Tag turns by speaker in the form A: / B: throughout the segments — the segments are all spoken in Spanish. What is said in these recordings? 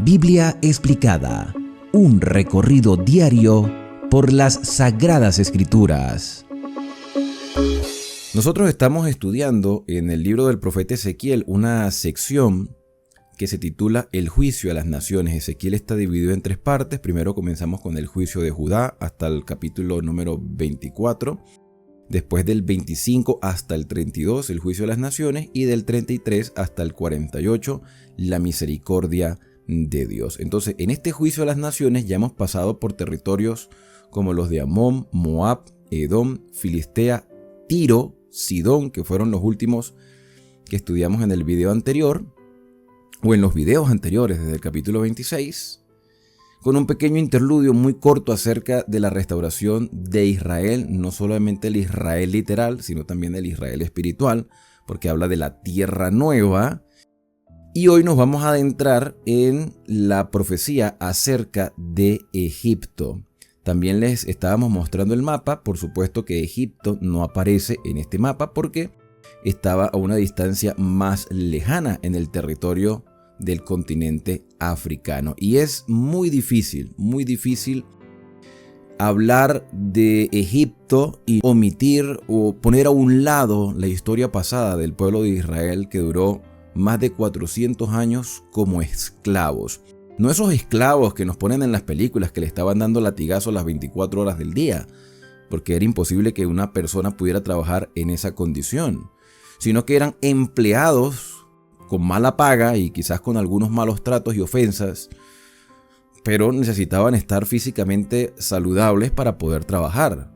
A: Biblia explicada, un recorrido diario por las Sagradas Escrituras. Nosotros estamos estudiando en el libro del profeta Ezequiel una sección que se titula El juicio a las naciones. Ezequiel está dividido en tres partes. Primero comenzamos con el juicio de Judá hasta el capítulo número 24. Después del 25 hasta el 32, el juicio a las naciones. Y del 33 hasta el 48, la misericordia de Dios. Entonces, en este juicio a las naciones ya hemos pasado por territorios como los de Amón, Moab, Edom, Filistea, Tiro, Sidón, que fueron los últimos que estudiamos en el video anterior, o en los videos anteriores desde el capítulo 26, con un pequeño interludio muy corto acerca de la restauración de Israel, no solamente el Israel literal, sino también el Israel espiritual, porque habla de la tierra nueva. Y hoy nos vamos a adentrar en la profecía acerca de Egipto. También les estábamos mostrando el mapa. Por supuesto que Egipto no aparece en este mapa porque estaba a una distancia más lejana en el territorio del continente africano. Y es muy difícil hablar de Egipto y omitir o poner a un lado la historia pasada del pueblo de Israel, que duró más de 400 años como esclavos. No esos esclavos que nos ponen en las películas, que le estaban dando latigazos las 24 horas del día, porque era imposible que una persona pudiera trabajar en esa condición, sino que eran empleados con mala paga y quizás con algunos malos tratos y ofensas, pero necesitaban estar físicamente saludables para poder trabajar.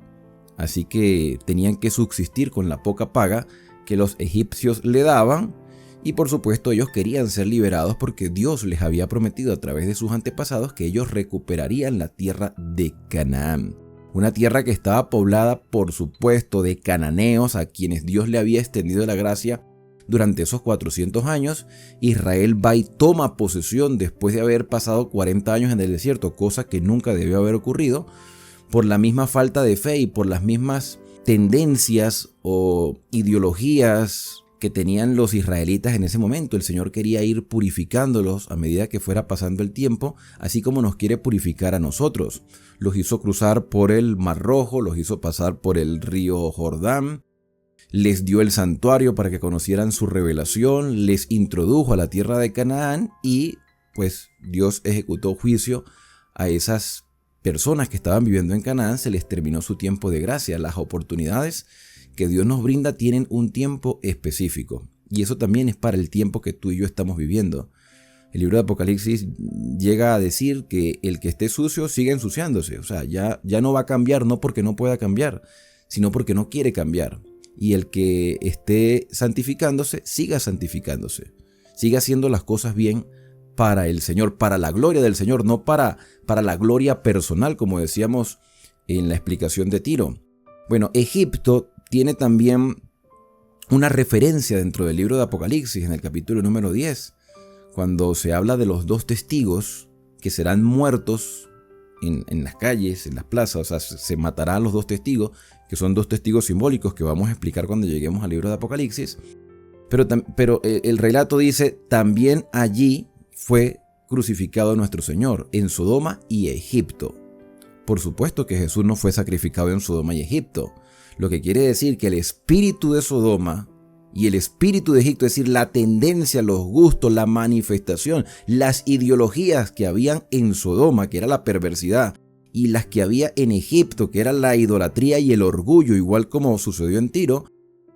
A: Así que tenían que subsistir con la poca paga que los egipcios le daban, y por supuesto ellos querían ser liberados porque Dios les había prometido a través de sus antepasados que ellos recuperarían la tierra de Canaán. Una tierra que estaba poblada, por supuesto, de cananeos a quienes Dios le había extendido la gracia durante esos 400 años. Israel va y toma posesión después de haber pasado 40 años en el desierto, cosa que nunca debió haber ocurrido, por la misma falta de fe y por las mismas tendencias o ideologías que tenían los israelitas en ese momento. El Señor quería ir purificándolos a medida que fuera pasando el tiempo, así como nos quiere purificar a nosotros. Los hizo cruzar por el Mar Rojo, los hizo pasar por el río Jordán, les dio el santuario para que conocieran su revelación, les introdujo a la tierra de Canaán y pues Dios ejecutó juicio a esas personas que estaban viviendo en Canaán. Se les terminó su tiempo de gracia. Las oportunidades que Dios nos brinda tienen un tiempo específico, y eso también es para el tiempo que tú y yo estamos viviendo. El libro de Apocalipsis llega a decir que el que esté sucio siga ensuciándose, o sea, ya no va a cambiar, no porque no pueda cambiar, sino porque no quiere cambiar. Y el que esté santificándose, siga santificándose, siga haciendo las cosas bien para el Señor, para la gloria del Señor, no para la gloria personal, como decíamos en la explicación de Tiro. Bueno, Egipto tiene también una referencia dentro del libro de Apocalipsis, en el capítulo número 10, cuando se habla de los dos testigos que serán muertos en las calles, en las plazas. O sea, se matarán los dos testigos, que son dos testigos simbólicos que vamos a explicar cuando lleguemos al libro de Apocalipsis. Pero el relato dice, también allí fue crucificado nuestro Señor, en Sodoma y Egipto. Por supuesto que Jesús no fue sacrificado en Sodoma y Egipto, lo que quiere decir que el espíritu de Sodoma y el espíritu de Egipto, es decir, la tendencia, los gustos, la manifestación, las ideologías que habían en Sodoma, que era la perversidad, y las que había en Egipto, que era la idolatría y el orgullo, igual como sucedió en Tiro,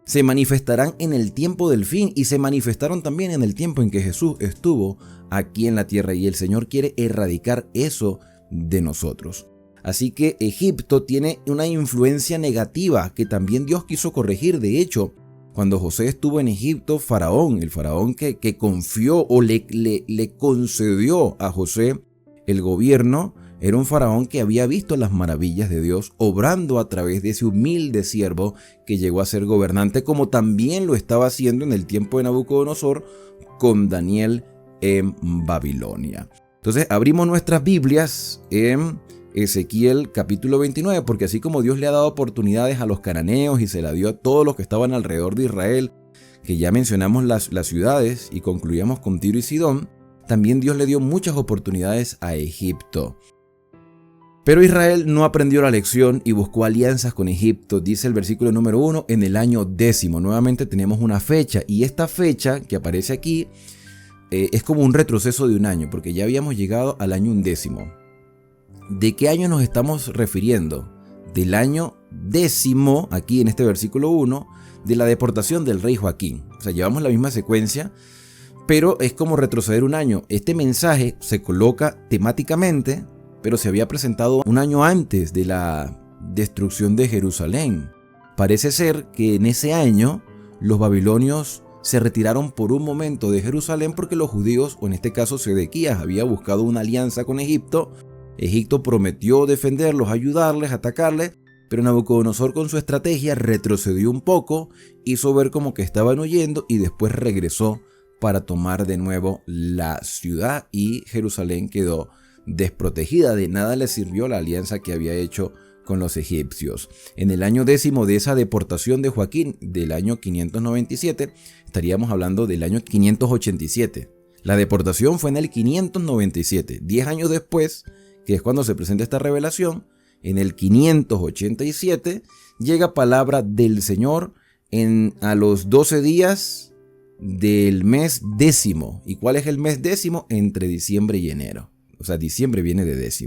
A: se manifestarán en el tiempo del fin, y se manifestaron también en el tiempo en que Jesús estuvo aquí en la tierra, y el Señor quiere erradicar eso de nosotros. Así que Egipto tiene una influencia negativa que también Dios quiso corregir. De hecho, cuando José estuvo en Egipto, el faraón que confió o le concedió a José el gobierno, era un faraón que había visto las maravillas de Dios obrando a través de ese humilde siervo que llegó a ser gobernante, como también lo estaba haciendo en el tiempo de Nabucodonosor con Daniel en Babilonia. Entonces abrimos nuestras Biblias en Ezequiel capítulo 29, porque así como Dios le ha dado oportunidades a los cananeos y se la dio a todos los que estaban alrededor de Israel, que ya mencionamos las ciudades y concluíamos con Tiro y Sidón, también Dios le dio muchas oportunidades a Egipto. Pero Israel no aprendió la lección y buscó alianzas con Egipto, dice el versículo número 1, en el año 10. Nuevamente tenemos una fecha, y esta fecha que aparece aquí es como un retroceso de un año, porque ya habíamos llegado al año 11. ¿De qué año nos estamos refiriendo? Del año 10, aquí en este versículo 1, de la deportación del rey Joaquín. O sea, llevamos la misma secuencia, pero es como retroceder un año. Este mensaje se coloca temáticamente, pero se había presentado un año antes de la destrucción de Jerusalén. Parece ser que en ese año los babilonios se retiraron por un momento de Jerusalén porque los judíos, o en este caso Sedequías, había buscado una alianza con Egipto. Egipto prometió defenderlos, ayudarles, atacarles, pero Nabucodonosor con su estrategia retrocedió un poco, hizo ver como que estaban huyendo y después regresó para tomar de nuevo la ciudad, y Jerusalén quedó desprotegida. De nada le sirvió la alianza que había hecho con los egipcios. En el año 10 de esa deportación de Joaquín del año 597, estaríamos hablando del año 587. La deportación fue en el 597, 10 años después, que es cuando se presenta esta revelación. En el 587 llega palabra del Señor a los 12 días del mes 10. ¿Y cuál es el mes 10? Entre diciembre y enero. O sea, diciembre viene de 10.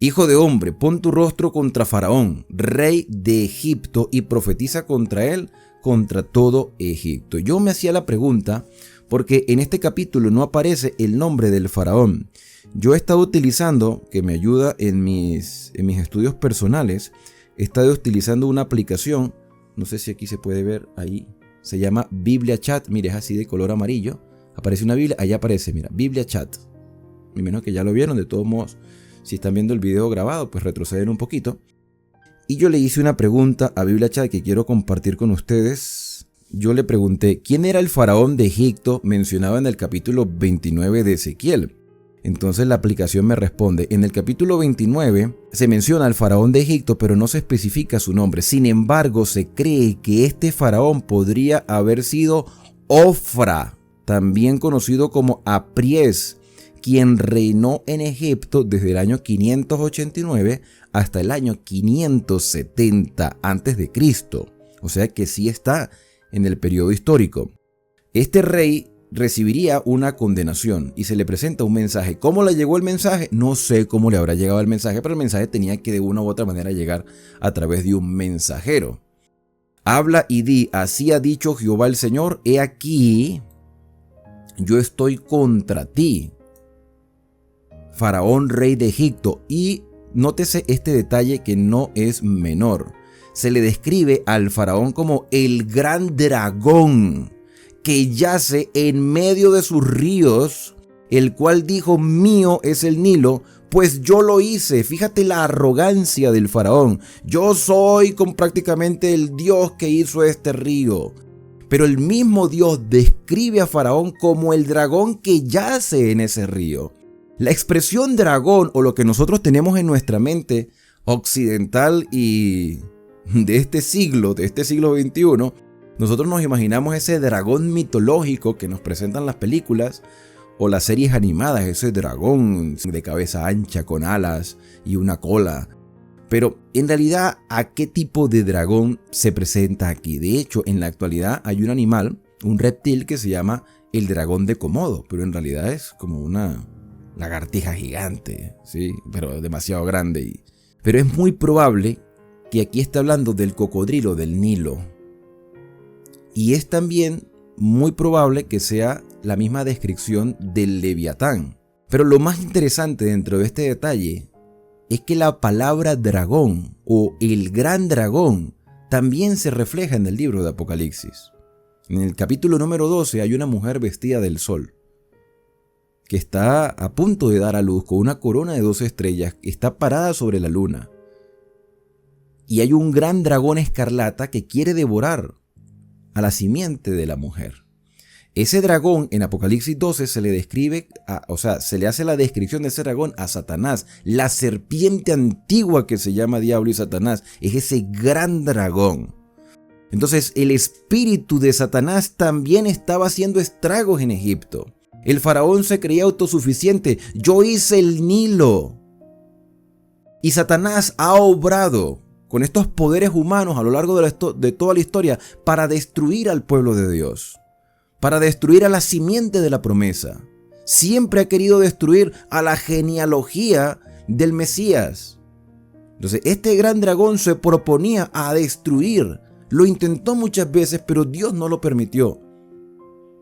A: Hijo de hombre, pon tu rostro contra Faraón, rey de Egipto, y profetiza contra él, contra todo Egipto. Yo me hacía la pregunta, porque en este capítulo no aparece el nombre del faraón. Yo he estado utilizando, que me ayuda en mis estudios personales, he estado utilizando una aplicación, no sé si aquí se puede ver ahí, se llama Biblia Chat. Mire, es así de color amarillo, aparece una Biblia, allá aparece, mira, Biblia Chat. Y menos que ya lo vieron, de todos modos, si están viendo el video grabado, pues retroceden un poquito. Y yo le hice una pregunta a Biblia Chat que quiero compartir con ustedes. Yo le pregunté, ¿quién era el faraón de Egipto mencionado en el capítulo 29 de Ezequiel? Entonces la aplicación me responde, en el capítulo 29 se menciona al faraón de Egipto, pero no se especifica su nombre. Sin embargo, se cree que este faraón podría haber sido Ofra, también conocido como Apries, quien reinó en Egipto desde el año 589 hasta el año 570 a.C. O sea que sí está en el periodo histórico. Este rey recibiría una condenación y se le presenta un mensaje. ¿Cómo le llegó el mensaje? No sé cómo le habrá llegado el mensaje, pero el mensaje tenía que de una u otra manera llegar a través de un mensajero. Habla y di, así ha dicho Jehová el Señor, he aquí, yo estoy contra ti, Faraón, rey de Egipto. Y nótese este detalle que no es menor. Se le describe al faraón como el gran dragón que yace en medio de sus ríos, el cual dijo, mío es el Nilo, pues yo lo hice. Fíjate la arrogancia del faraón. Yo soy prácticamente el Dios que hizo este río. Pero el mismo Dios describe a Faraón como el dragón que yace en ese río. La expresión dragón, o lo que nosotros tenemos en nuestra mente occidental y de este siglo XXI, nosotros nos imaginamos ese dragón mitológico que nos presentan las películas o las series animadas, ese dragón de cabeza ancha con alas y una cola. Pero en realidad, ¿a qué tipo de dragón se presenta aquí? De hecho, en la actualidad hay un animal, un reptil que se llama el dragón de Komodo, pero en realidad es como una lagartija gigante, ¿sí? Pero demasiado grande. Pero es muy probable que aquí esté hablando del cocodrilo del Nilo. Y es también muy probable que sea la misma descripción del Leviatán. Pero lo más interesante dentro de este detalle es que la palabra dragón o el gran dragón también se refleja en el libro de Apocalipsis. En el capítulo número 12 hay una mujer vestida del sol que está a punto de dar a luz con una corona de 12 estrellas, está parada sobre la luna. Y hay un gran dragón escarlata que quiere devorar a la simiente de la mujer. Ese dragón en Apocalipsis 12 se le describe, se le hace la descripción de ese dragón a Satanás, la serpiente antigua que se llama Diablo y Satanás, es ese gran dragón. Entonces el espíritu de Satanás también estaba haciendo estragos en Egipto. El faraón se creía autosuficiente. Yo hice el Nilo. Y Satanás ha obrado con estos poderes humanos a lo largo de toda la historia para destruir al pueblo de Dios, para destruir a la simiente de la promesa. Siempre ha querido destruir a la genealogía del Mesías. Entonces, este gran dragón se proponía a destruir. Lo intentó muchas veces, pero Dios no lo permitió.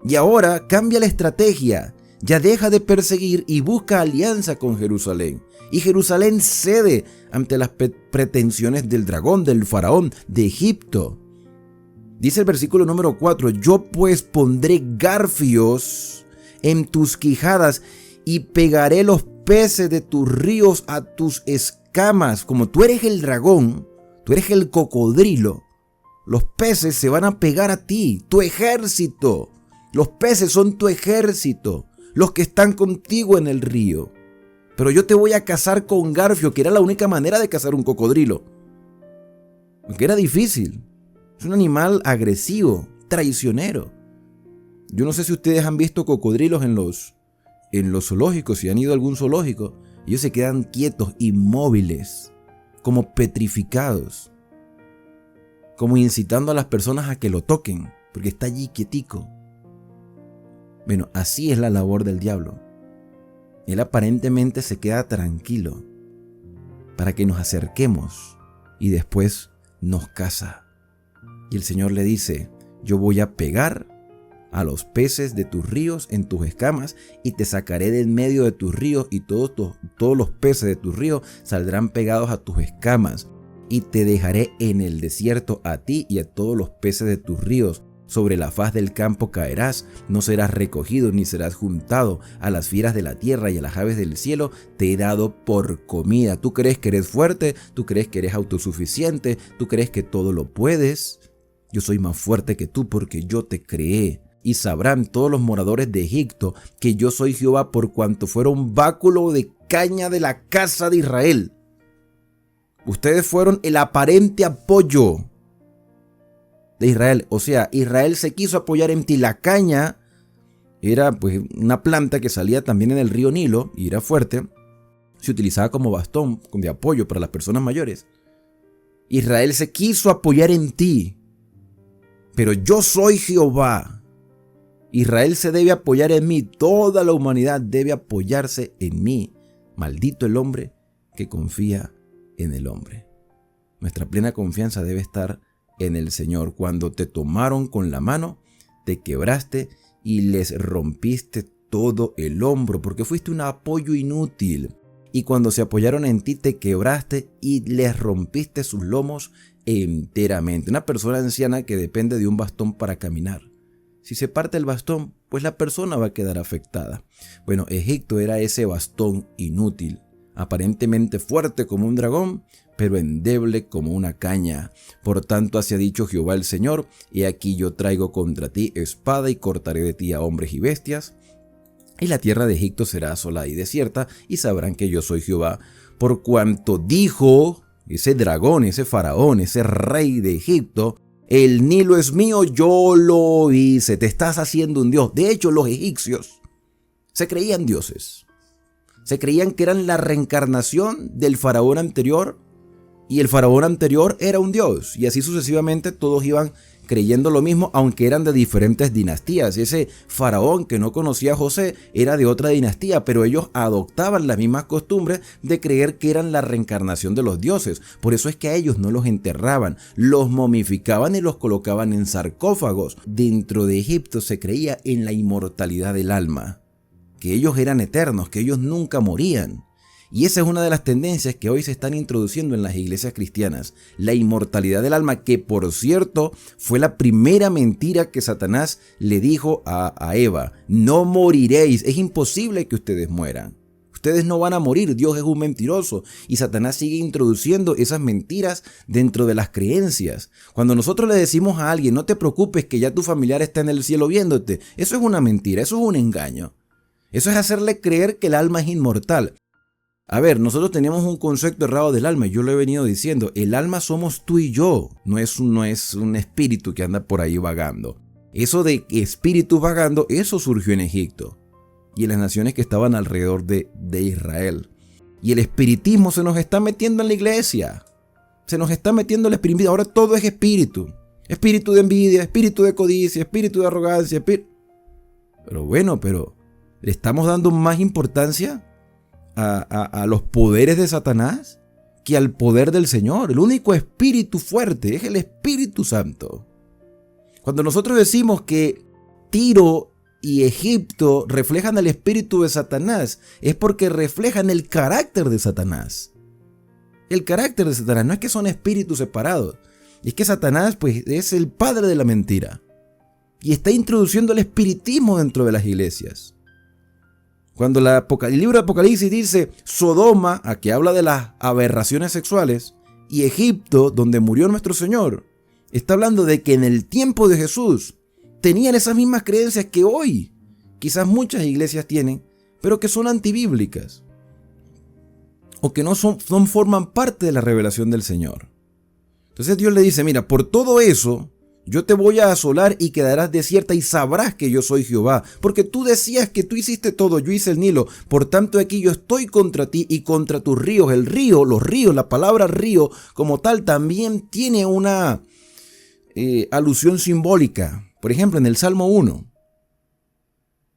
A: Y ahora cambia la estrategia. Ya deja de perseguir y busca alianza con Jerusalén. Y Jerusalén cede ante las pretensiones del dragón, del faraón de Egipto. Dice el versículo número 4, yo pues pondré garfios en tus quijadas y pegaré los peces de tus ríos a tus escamas. Como tú eres el dragón, tú eres el cocodrilo, los peces se van a pegar a ti, tu ejército. Los peces son tu ejército, los que están contigo en el río. Pero yo te voy a cazar con garfio, que era la única manera de cazar un cocodrilo. Aunque era difícil. Es un animal agresivo, traicionero. Yo no sé si ustedes han visto cocodrilos en los zoológicos, si han ido a algún zoológico. Ellos se quedan quietos, inmóviles, como petrificados, como incitando a las personas a que lo toquen, porque está allí quietico. Bueno, así es la labor del diablo. Él aparentemente se queda tranquilo para que nos acerquemos y después nos caza. Y el Señor le dice, yo voy a pegar a los peces de tus ríos en tus escamas y te sacaré del medio de tus ríos y todos los peces de tus ríos saldrán pegados a tus escamas y te dejaré en el desierto a ti y a todos los peces de tus ríos. Sobre la faz del campo caerás, no serás recogido ni serás juntado. A las fieras de la tierra y a las aves del cielo te he dado por comida. ¿Tú crees que eres fuerte? ¿Tú crees que eres autosuficiente? ¿Tú crees que todo lo puedes? Yo soy más fuerte que tú porque yo te creé. Y sabrán todos los moradores de Egipto que yo soy Jehová por cuanto fueron báculo de caña de la casa de Israel. Ustedes fueron el aparente apoyo de Israel. O sea, Israel se quiso apoyar en ti. La caña era pues una planta que salía también en el río Nilo y era fuerte. Se utilizaba como bastón de apoyo para las personas mayores. Israel se quiso apoyar en ti. Pero yo soy Jehová. Israel se debe apoyar en mí. Toda la humanidad debe apoyarse en mí. Maldito el hombre que confía en el hombre. Nuestra plena confianza debe estar en el Señor. Cuando te tomaron con la mano, te quebraste y les rompiste todo el hombro, porque fuiste un apoyo inútil. Y cuando se apoyaron en ti, te quebraste y les rompiste sus lomos enteramente. Una persona anciana que depende de un bastón para caminar. Si se parte el bastón, pues la persona va a quedar afectada. Bueno, Egipto era ese bastón inútil, aparentemente fuerte como un dragón, pero endeble como una caña. Por tanto, así ha dicho Jehová el Señor, he aquí yo traigo contra ti espada y cortaré de ti a hombres y bestias, y la tierra de Egipto será asolada y desierta, y sabrán que yo soy Jehová, por cuanto dijo ese dragón, ese faraón, ese rey de Egipto, el Nilo es mío, yo lo hice. Te estás haciendo un dios. De hecho, los egipcios se creían dioses. Se creían que eran la reencarnación del faraón anterior, y el faraón anterior era un dios, y así sucesivamente todos iban creyendo lo mismo, aunque eran de diferentes dinastías. Ese faraón que no conocía a José era de otra dinastía, pero ellos adoptaban las mismas costumbres de creer que eran la reencarnación de los dioses. Por eso es que a ellos no los enterraban, los momificaban y los colocaban en sarcófagos. Dentro de Egipto se creía en la inmortalidad del alma, que ellos eran eternos, que ellos nunca morían. Y esa es una de las tendencias que hoy se están introduciendo en las iglesias cristianas, la inmortalidad del alma, que por cierto fue la primera mentira que Satanás le dijo a Eva: no moriréis, es imposible que ustedes mueran. Ustedes no van a morir, Dios es un mentiroso. Y Satanás sigue introduciendo esas mentiras dentro de las creencias. Cuando nosotros le decimos a alguien, no te preocupes que ya tu familiar está en el cielo viéndote, eso es una mentira, eso es un engaño. Eso es hacerle creer que el alma es inmortal. A ver, nosotros tenemos un concepto errado del alma, yo lo he venido diciendo, el alma somos tú y yo, no es un espíritu que anda por ahí vagando. Eso de espíritus vagando, eso surgió en Egipto. y en las naciones que estaban alrededor de Israel. Y el espiritismo se nos está metiendo en la iglesia. Se nos está metiendo el espiritismo. Ahora todo es espíritu. Espíritu de envidia, espíritu de codicia, espíritu de arrogancia. Pero bueno, ¿le estamos dando más importancia a los poderes de Satanás que al poder del Señor? El único espíritu fuerte es el Espíritu Santo. Cuando nosotros decimos que Tiro y Egipto reflejan el espíritu de Satanás, es porque reflejan el carácter de Satanás. El carácter de Satanás no es que son espíritus separados, es que Satanás pues es el padre de la mentira y está introduciendo el espiritismo dentro de las iglesias. Cuando el libro de Apocalipsis dice Sodoma, a que habla de las aberraciones sexuales, y Egipto, donde murió nuestro Señor, está hablando de que en el tiempo de Jesús tenían esas mismas creencias que hoy quizás muchas iglesias tienen, pero que son antibíblicas o que no forman parte de la revelación del Señor. Entonces Dios le dice, mira, por todo eso yo te voy a asolar y quedarás desierta y sabrás que yo soy Jehová, porque tú decías que tú hiciste todo, yo hice el Nilo, por tanto aquí yo estoy contra ti y contra tus ríos. El río, los ríos, la palabra río como tal también tiene una alusión simbólica. Por ejemplo, en el Salmo 1,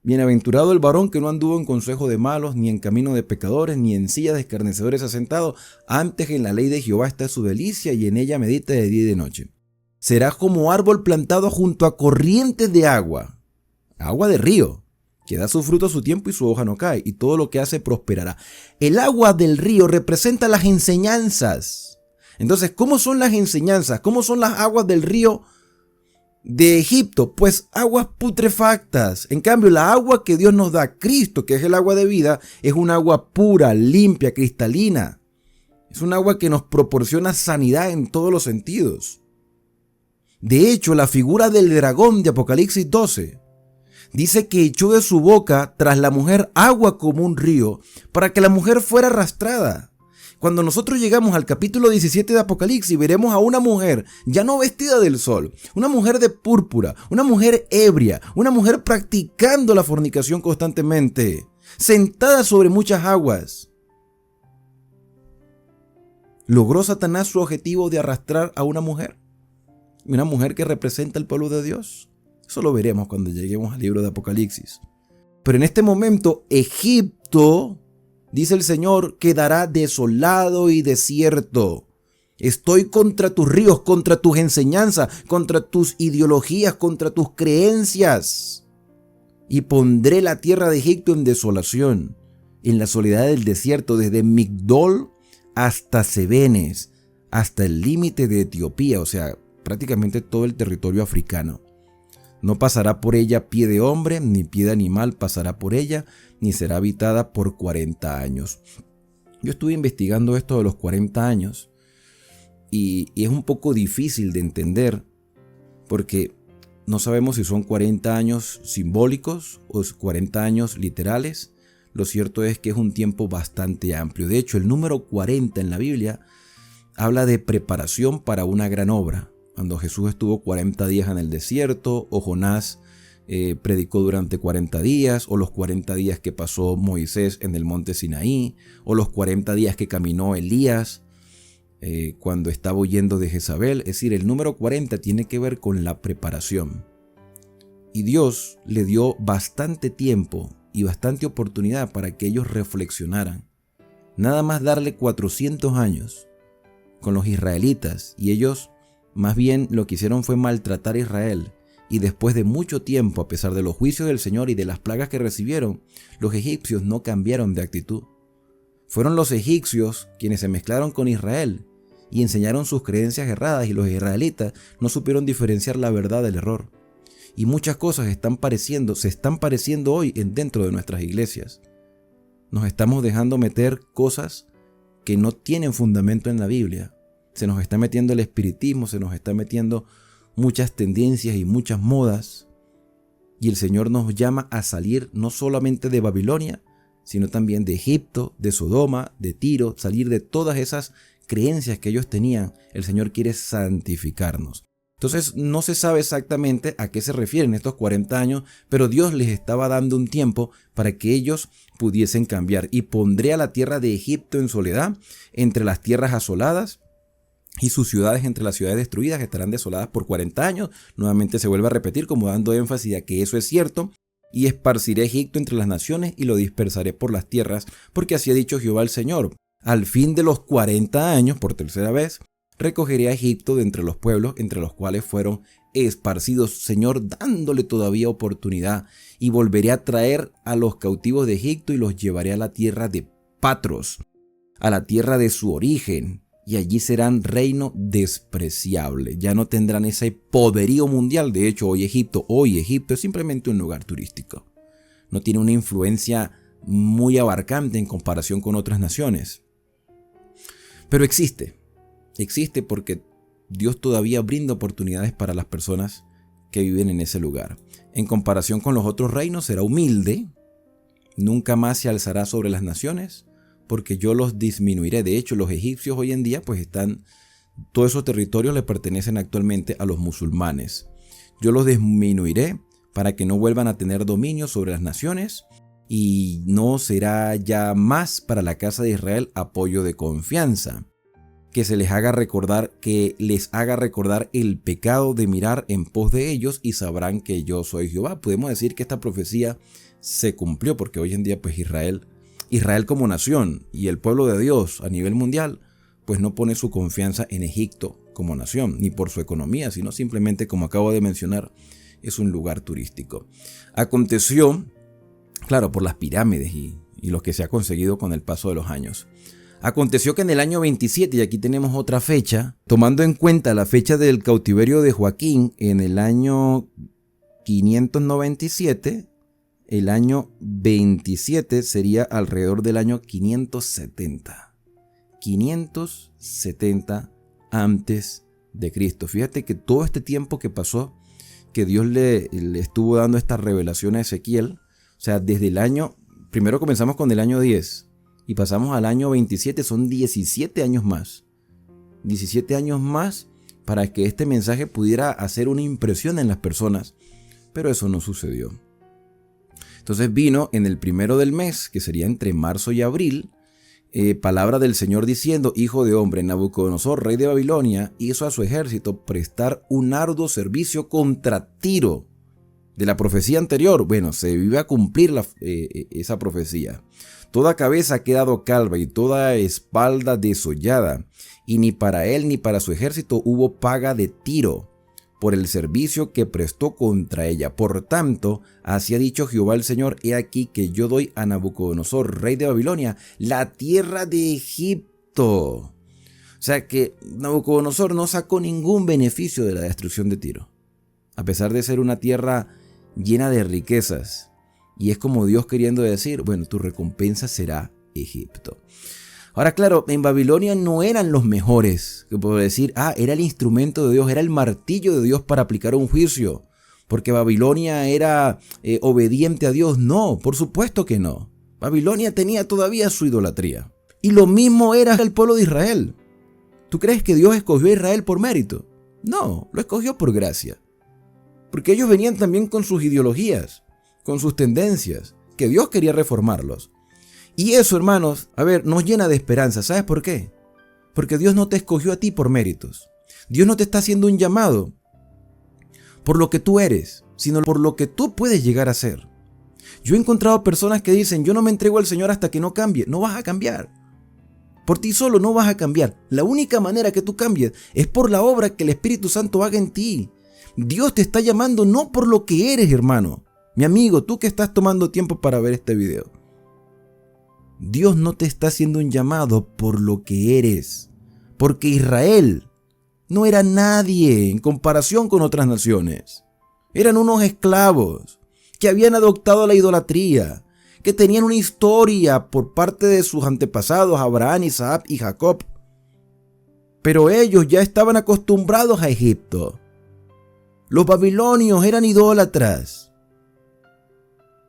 A: bienaventurado el varón que no anduvo en consejo de malos, ni en camino de pecadores, ni en silla de escarnecedores asentado, antes en la ley de Jehová está su delicia, y en ella medita de día y de noche. Será como árbol plantado junto a corrientes de agua de río, que da su fruto a su tiempo y su hoja no cae, y todo lo que hace prosperará. El agua del río representa las enseñanzas. Entonces, ¿cómo son las enseñanzas? ¿Cómo son las aguas del río de Egipto? Pues aguas putrefactas. En cambio, la agua que Dios nos da, Cristo, que es el agua de vida, es un agua pura, limpia, cristalina. Es un agua que nos proporciona sanidad en todos los sentidos. De hecho, la figura del dragón de Apocalipsis 12 dice que echó de su boca tras la mujer agua como un río para que la mujer fuera arrastrada. Cuando nosotros llegamos al capítulo 17 de Apocalipsis, veremos a una mujer ya no vestida del sol, una mujer de púrpura, una mujer ebria, una mujer practicando la fornicación constantemente, sentada sobre muchas aguas. ¿Logró Satanás su objetivo de arrastrar a una mujer? Una mujer que representa el pueblo de Dios. Eso lo veremos cuando lleguemos al libro de Apocalipsis. Pero en este momento, Egipto, dice el Señor, quedará desolado y desierto. Estoy contra tus ríos, contra tus enseñanzas, contra tus ideologías, contra tus creencias. Y pondré la tierra de Egipto en desolación, en la soledad del desierto, desde Migdol hasta Cebenes, hasta el límite de Etiopía, o sea, prácticamente todo el territorio africano. No pasará por ella pie de hombre, ni pie de animal pasará por ella, ni será habitada por 40 años. Yo estuve investigando esto de los 40 años y es un poco difícil de entender porque no sabemos si son 40 años simbólicos o 40 años literales. Lo cierto es que es un tiempo bastante amplio. De hecho, el número 40 en la Biblia habla de preparación para una gran obra. Cuando Jesús estuvo 40 días en el desierto, o Jonás predicó durante 40 días, o los 40 días que pasó Moisés en el monte Sinaí, o los 40 días que caminó Elías cuando estaba huyendo de Jezabel. Es decir, el número 40 tiene que ver con la preparación. Y Dios le dio bastante tiempo y bastante oportunidad para que ellos reflexionaran. Nada más darle 400 años con los israelitas, y ellos más bien lo que hicieron fue maltratar a Israel. Y después de mucho tiempo, a pesar de los juicios del Señor y de las plagas que recibieron, los egipcios no cambiaron de actitud. Fueron los egipcios quienes se mezclaron con Israel y enseñaron sus creencias erradas, y los israelitas no supieron diferenciar la verdad del error. Y muchas cosas se están pareciendo hoy dentro de nuestras iglesias. Nos estamos dejando meter cosas que no tienen fundamento en la Biblia. Se nos está metiendo el espiritismo, se nos está metiendo muchas tendencias y muchas modas. Y el Señor nos llama a salir no solamente de Babilonia, sino también de Egipto, de Sodoma, de Tiro, salir de todas esas creencias que ellos tenían. El Señor quiere santificarnos. Entonces no se sabe exactamente a qué se refieren estos 40 años, pero Dios les estaba dando un tiempo para que ellos pudiesen cambiar. Y pondré a la tierra de Egipto en soledad entre las tierras asoladas, y sus ciudades entre las ciudades destruidas estarán desoladas por 40 años. Nuevamente se vuelve a repetir, como dando énfasis a que eso es cierto. Y esparciré Egipto entre las naciones y lo dispersaré por las tierras, porque así ha dicho Jehová el Señor. Al fin de los 40 años, por tercera vez, recogeré a Egipto de entre los pueblos entre los cuales fueron esparcidos, Señor, dándole todavía oportunidad, y volveré a traer a los cautivos de Egipto y los llevaré a la tierra de Patros, a la tierra de su origen, y allí serán reino despreciable. Ya no tendrán ese poderío mundial. De hecho, hoy Egipto es simplemente un lugar turístico. No tiene una influencia muy abarcante en comparación con otras naciones. Pero existe porque Dios todavía brinda oportunidades para las personas que viven en ese lugar. En comparación con los otros reinos será humilde, nunca más se alzará sobre las naciones, porque yo los disminuiré. De hecho, los egipcios hoy en día todos esos territorios le pertenecen actualmente a los musulmanes. Yo los disminuiré para que no vuelvan a tener dominio sobre las naciones, y no será ya más para la casa de Israel apoyo de confianza. Que les haga recordar el pecado de mirar en pos de ellos, y sabrán que yo soy Jehová. Podemos decir que esta profecía se cumplió, porque hoy en día Israel como nación y el pueblo de Dios a nivel mundial, pues no pone su confianza en Egipto como nación, ni por su economía, sino simplemente, como acabo de mencionar, es un lugar turístico. Aconteció, claro, por las pirámides y lo que se ha conseguido con el paso de los años. Aconteció que en el año 27, y aquí tenemos otra fecha, tomando en cuenta la fecha del cautiverio de Joaquín en el año 597, el año 27 sería alrededor del año 570. 570 antes de Cristo. Fíjate que todo este tiempo que pasó, que Dios le estuvo dando esta revelación a Ezequiel, o sea, desde el año, primero comenzamos con el año 10 y pasamos al año 27, son 17 años más. 17 años más para que este mensaje pudiera hacer una impresión en las personas, pero eso no sucedió. Entonces vino en el primero del mes, que sería entre marzo y abril, palabra del Señor diciendo: Hijo de hombre, Nabucodonosor, rey de Babilonia, hizo a su ejército prestar un arduo servicio contra Tiro. De la profecía anterior, se iba a cumplir esa profecía. Toda cabeza ha quedado calva y toda espalda desollada, y ni para él ni para su ejército hubo paga de Tiro por el servicio que prestó contra ella. Por tanto, así ha dicho Jehová el Señor: he aquí que yo doy a Nabucodonosor, rey de Babilonia, la tierra de Egipto. O sea que Nabucodonosor no sacó ningún beneficio de la destrucción de Tiro, a pesar de ser una tierra llena de riquezas. Y es como Dios queriendo decir: tu recompensa será Egipto. Ahora, claro, en Babilonia no eran los mejores, que puedo decir, era el instrumento de Dios, era el martillo de Dios para aplicar un juicio, porque Babilonia era obediente a Dios. No, por supuesto que no. Babilonia tenía todavía su idolatría. Y lo mismo era el pueblo de Israel. ¿Tú crees que Dios escogió a Israel por mérito? No, lo escogió por gracia. Porque ellos venían también con sus ideologías, con sus tendencias, que Dios quería reformarlos. Y eso, hermanos, nos llena de esperanza. ¿Sabes por qué? Porque Dios no te escogió a ti por méritos. Dios no te está haciendo un llamado por lo que tú eres, sino por lo que tú puedes llegar a ser. Yo he encontrado personas que dicen: yo no me entrego al Señor hasta que no cambie. No vas a cambiar. Por ti solo no vas a cambiar. La única manera que tú cambies es por la obra que el Espíritu Santo haga en ti. Dios te está llamando no por lo que eres, hermano. Mi amigo, tú que estás tomando tiempo para ver este video. Dios no te está haciendo un llamado por lo que eres, porque Israel no era nadie en comparación con otras naciones. Eran unos esclavos que habían adoptado la idolatría, que tenían una historia por parte de sus antepasados, Abraham, Isaac y Jacob. Pero ellos ya estaban acostumbrados a Egipto. Los babilonios eran idólatras.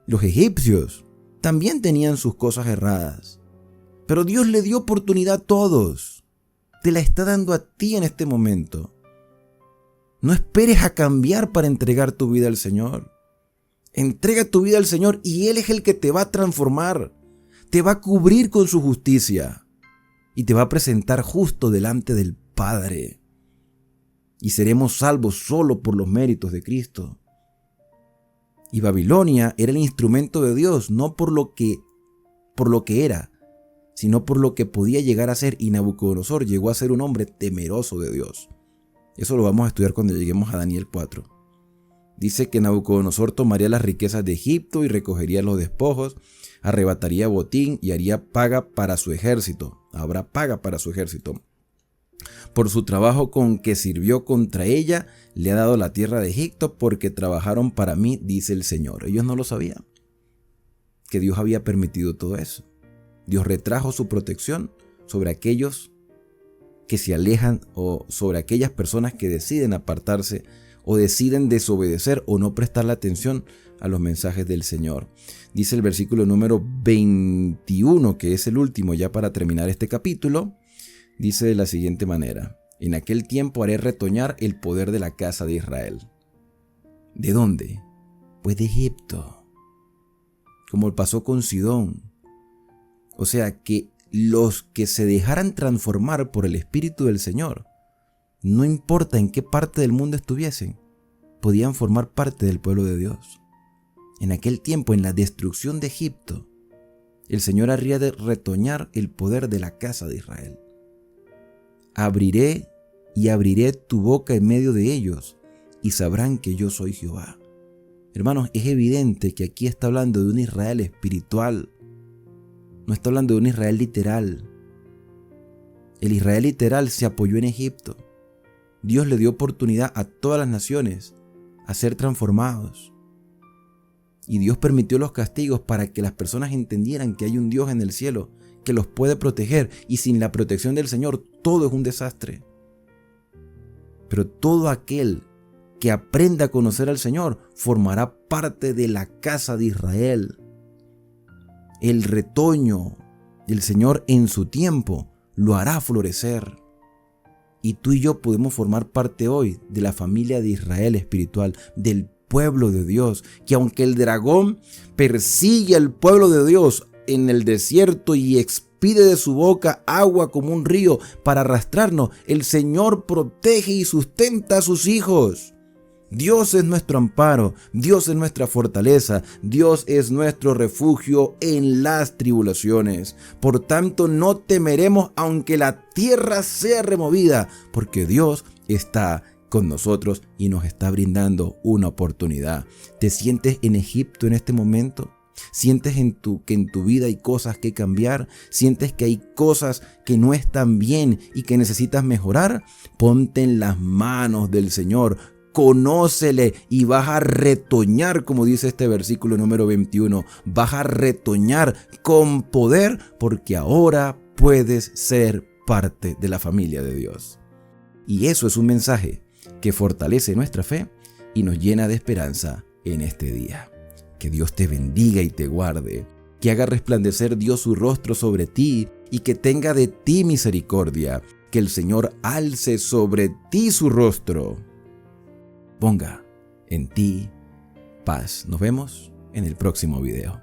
A: Los egipcios también tenían sus cosas erradas. Pero Dios le dio oportunidad a todos. Te la está dando a ti en este momento. No esperes a cambiar para entregar tu vida al Señor. Entrega tu vida al Señor y Él es el que te va a transformar. Te va a cubrir con su justicia y te va a presentar justo delante del Padre. Y seremos salvos solo por los méritos de Cristo. Y Babilonia era el instrumento de Dios, no por lo que era, sino por lo que podía llegar a ser. Y Nabucodonosor llegó a ser un hombre temeroso de Dios. Eso lo vamos a estudiar cuando lleguemos a Daniel 4. Dice que Nabucodonosor tomaría las riquezas de Egipto y recogería los despojos, arrebataría botín y haría paga para su ejército. Habrá paga para su ejército. Por su trabajo con que sirvió contra ella, le ha dado la tierra de Egipto porque trabajaron para mí, dice el Señor. Ellos no lo sabían, que Dios había permitido todo eso. Dios retrajo su protección sobre aquellos que se alejan o sobre aquellas personas que deciden apartarse o deciden desobedecer o no prestarle atención a los mensajes del Señor. Dice el versículo número 21, que es el último ya para terminar este capítulo. Dice de la siguiente manera: en aquel tiempo haré retoñar el poder de la casa de Israel. ¿De dónde? Pues de Egipto, como pasó con Sidón. O sea que los que se dejaran transformar por el Espíritu del Señor, no importa en qué parte del mundo estuviesen, podían formar parte del pueblo de Dios. En aquel tiempo, en la destrucción de Egipto, el Señor haría de retoñar el poder de la casa de Israel. Abriré tu boca en medio de ellos y sabrán que yo soy Jehová. Hermanos, es evidente que aquí está hablando de un Israel espiritual. No está hablando de un Israel literal. El Israel literal se apoyó en Egipto. Dios le dio oportunidad a todas las naciones a ser transformados. Y Dios permitió los castigos para que las personas entendieran que hay un Dios en el cielo que los puede proteger, y sin la protección del Señor todo es un desastre. Pero todo aquel que aprenda a conocer al Señor formará parte de la casa de Israel. El retoño del Señor en su tiempo lo hará florecer. Y tú y yo podemos formar parte hoy de la familia de Israel espiritual, del pueblo de Dios, que aunque el dragón persigue al pueblo de Dios en el desierto y expide de su boca agua como un río para arrastrarnos, el Señor protege y sustenta a sus hijos. Dios es nuestro amparo, Dios es nuestra fortaleza, Dios es nuestro refugio en las tribulaciones. Por tanto, no temeremos aunque la tierra sea removida, porque Dios está con nosotros y nos está brindando una oportunidad. ¿Te sientes en Egipto en este momento? ¿Sientes que en tu vida hay cosas que cambiar? ¿Sientes que hay cosas que no están bien y que necesitas mejorar? Ponte en las manos del Señor. Conócele y vas a retoñar, como dice este versículo número 21. Vas a retoñar con poder porque ahora puedes ser parte de la familia de Dios. Y eso es un mensaje que fortalece nuestra fe y nos llena de esperanza en este día. Que Dios te bendiga y te guarde, que haga resplandecer Dios su rostro sobre ti y que tenga de ti misericordia, que el Señor alce sobre ti su rostro. Ponga en ti paz. Nos vemos en el próximo video.